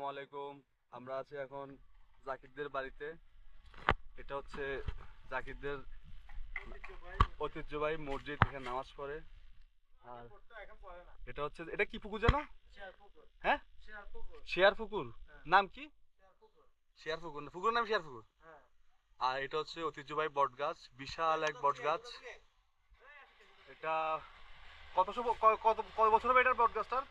আসসালামু আলাইকুম। আমরা আছি এখন জাকিরদের বাড়িতে। এটা হচ্ছে জাকিরদের ঐতিহ্যবাহী মসজিদ, এখানে নামাজ পড়ে। আর এটা হচ্ছে, এটা কি পুকুর জানো? হ্যাঁ, শেয়ার পুকুর। নাম কি? শেয়ার পুকুর, পুকুরের নাম শেয়ার পুকুর। আর এটা হচ্ছে ঐতিহ্যবাহী বট গাছ, বিশাল এক বট গাছ। এটা কত কত বছর হবে এটার বট গাছটার?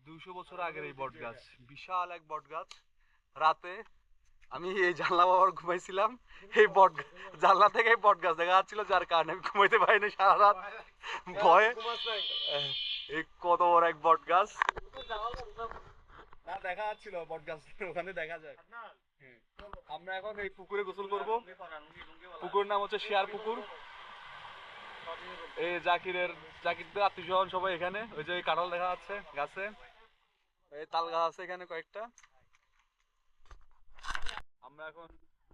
200 বছর আগের এই বট গাছ, বিশাল এক বট গাছ। রাতে আমি এই জানলা বাবার ঘুমাইছিলাম, এই জানলা থেকে এই বট গাছ দেখা যাচ্ছিল, যার কারণে আমি ঘুমাইতে পারিনি সারা রাত ভয়ে। এই কত বড় এক বট গাছ, না দেখা যাচ্ছিল বট গাছ, ওখানে দেখা যায়। আমরা এখন এই পুকুরে গোসল করব। পুকুরের নাম হচ্ছে শেয়ার পুকুর। এই জাকিরদের আত্মীয় স্বজন সবাই এখানে। ওই যে কাঁঠাল দেখা যাচ্ছে গাছে, এই তাল গাছ আছে এখানে কয়েকটা। আমরা এখন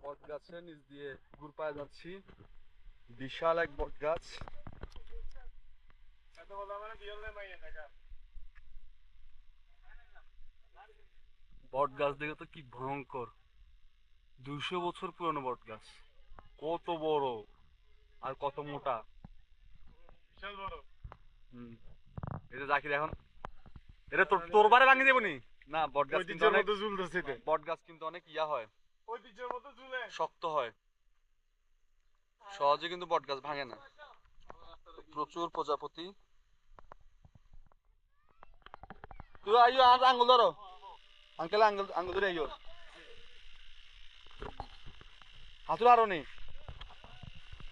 বট গাছের নিচ দিয়ে ঘুরপায় যাচ্ছি, বিশাল এক বট গাছ। বট গাছ দেখে তো কি ভয়ঙ্কর, 200 বছর পুরনো বট গাছ। কত বড় আর কত মোটা, বিশাল বড়। এটা জাকির এখন, এটা তোর বারে ভাঙিয়ে দেবনি না। বট গাছ কিন্তু অনেক ঝুলতেছে, বট গাছ কিন্তু অনেক ইয়া হয়, ঐতিহ্যের মতো ঝুলে শক্ত হয়, সহজে কিন্তু বট গাছ ভাঙে না। প্রচুর প্রজাপতি। তুই আইও, আর আঙ্গুল ধরো আঙ্কেল, আঙ্গুল আঙ্গুল ধরে আইও, হাতুর আরো নেই।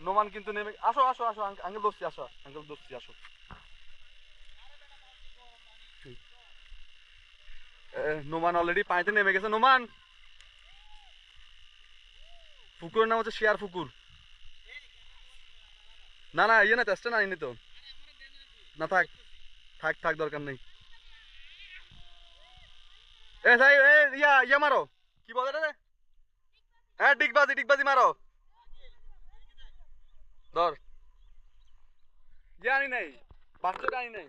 নোমান কিন্তু নেমে, আসো আসো আসো আঙ্কেল দোস্তি, আসো আঙ্কেল দোস্তি, আসো। নোমান অলরেডি পানিতে নেমে গেছে। নোমান, পুকুরের নাম হচ্ছে শেয়ার পুকুর। না না, ইয়ে না, চেষ্টা না আইনি তো, না থাক থাক থাক, দরকার নেই। এ ভাই, ইয়া ইয়া মারো, কি বলে রে? হ্যাঁ, ডিগবাজি ডিগবাজি মারো, ধর। ইয়ে আনি নাই, বাচ্চাটা আনি নাই।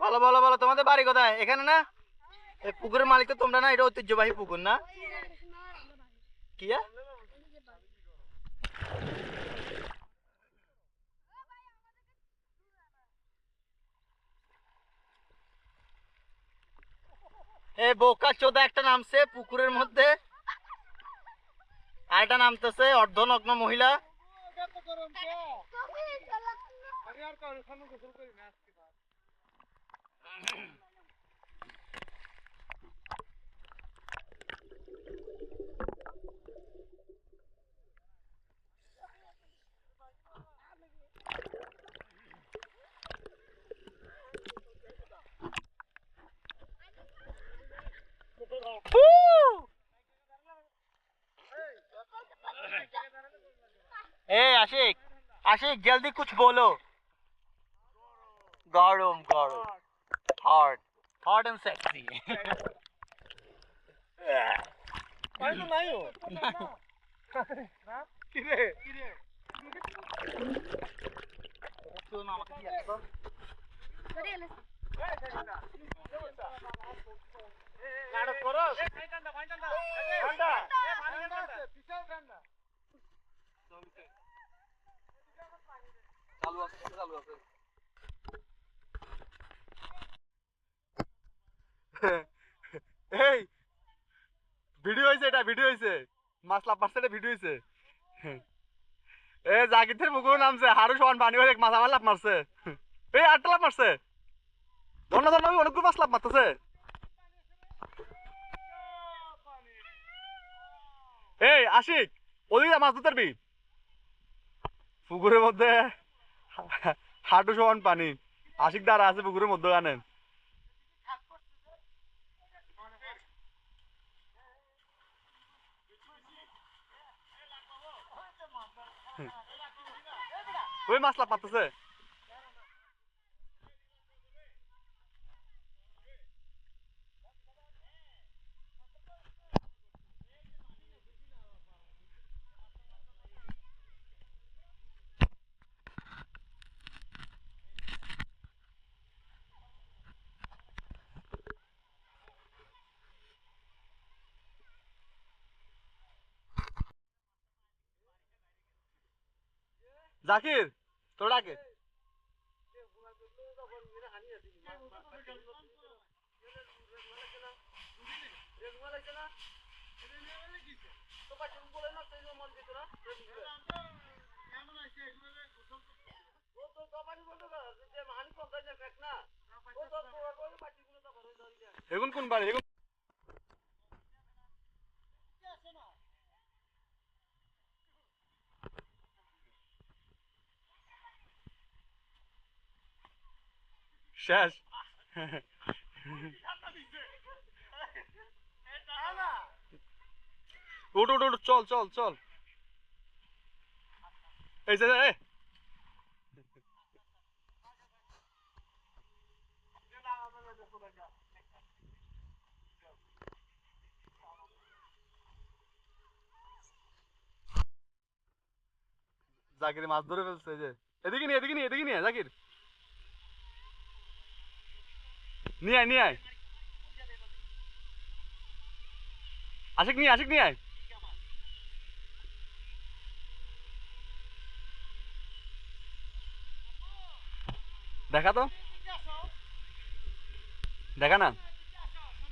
বলো বলো বলো, তোমাদের বাড়ি কোথায়? এখানে না? এই পুকুরের মালিক তো তোমরা না? এটা ঐতিহ্যবাহী পুকুর না? কি এই বোকা চোদা একটা নামছে পুকুরের মধ্যে, আর একটা নামতেছে অর্ধনগ্ন মহিলা। ए आशिक, आशिक जल्दी कुछ बोलो। गरम गरम, हॉट हॉट एंड सेक्सी। চালু আছে, চালু আছে। এই ভিডিও হয়েছে, এটা ভিডিও হয়েছে, মাছ লাভ মারছে, এটা ভিডিও হয়েছে। এ জাকিরের পুকুর নামছে, হারু সমান পানি হয়ে মাছ আমার লাভ মারছে। এই আটটা লাভ মারছে, ধন্য ধন্য, অনেকগুলো মাছ লাভ মারতেছে। এই আশিক, ওদিকে মাছ ধরতে পারবি? পুকুরের মধ্যে হাঁটু সমান পানি, আশিক দ্বারা আছে পুকুরের মধ্যে গানে। ওই মাছ লাভ মারতেছে। জাকির তোর ডাকে। এখন কোন বাড়ি এখন? শেষ। উঠ উঠ উঠ, চল চল চল। এই যে এই। জাকির মাছ ধরে ফেলছে এই যে। এদিকে নিয়ে এদিকে নিয়ে এদিকে নিয়ে জাকির, নিয়ে আয় নিয়ে আয়। আশিক নিয়ে আশিক নিয়ে আয়। দেখা তো, দেখা না।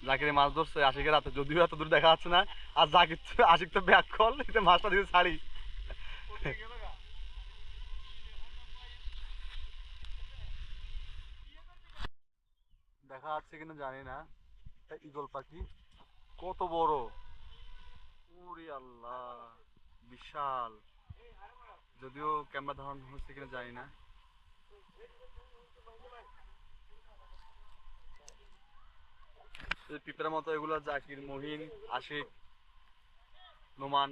জাকির মাছ ধরছে আশিকের হাতে, যদিও এত দূর দেখা যাচ্ছে না। আর জাকির আশিক তো ব্যাক কল, এতে মাছটা দিয়ে ছাড়ি। দেখা যাচ্ছে কিনা জানি না। ঈগল পাখি কত বড়, ওরে আল্লাহ, বিশাল। যদিও ক্যামেরা ধারণ হচ্ছে কিনা জানি না। পিঁপড়ার মতো এগুলো জাকির, মহিন, আশিক, নোমান